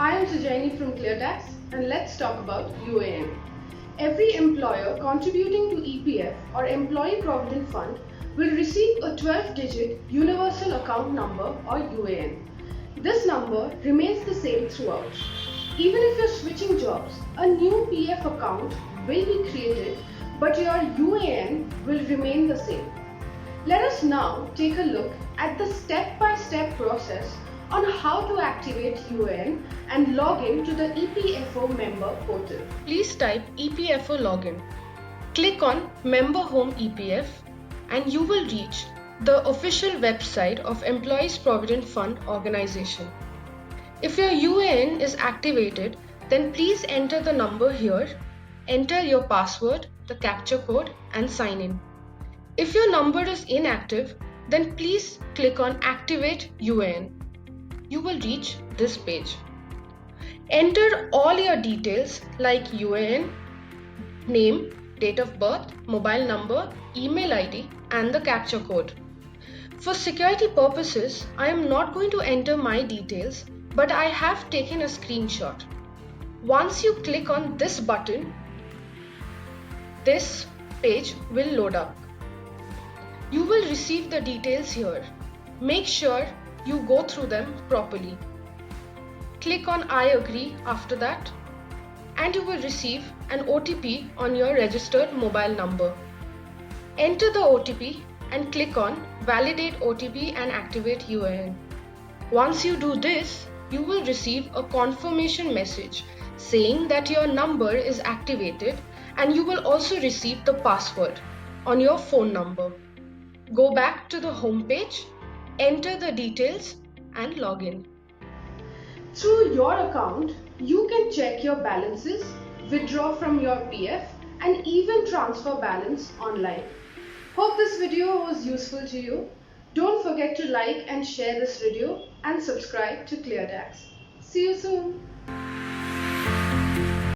I am Sujani from ClearTax and let's talk about UAN. Every employer contributing to EPF or Employee Provident Fund will receive a 12-digit Universal Account Number or UAN. This number remains the same throughout. Even if you're switching jobs, a new PF account will be created, but your UAN will remain the same. Let us now take a look at the step-by-step process on how to activate UAN and log in to the EPFO member portal. Please type EPFO login. Click on Member Home EPF and you will reach the official website of Employees Provident Fund organization. If your UAN is activated, then please enter the number here, enter your password, the captcha code and sign in. If your number is inactive, then please click on Activate UAN. You will reach this page. Enter all your details like UAN, name, date of birth, mobile number, email ID and the captcha code. For security purposes, I am not going to enter my details, but I have taken a screenshot. Once you click on this button, this page will load up. You will receive the details here. Make sure you go through them properly. Click on I agree after that and you will receive an OTP on your registered mobile number. Enter the OTP and click on validate OTP and activate UAN. Once you do this, you will receive a confirmation message saying that your number is activated and you will also receive the password on your phone number. Go back to the home page, enter the details and log in. Through your account, you can check your balances, withdraw from your PF and even transfer balance online. Hope this video was useful to you. Don't forget to like and share this video and subscribe to ClearTax. See you soon.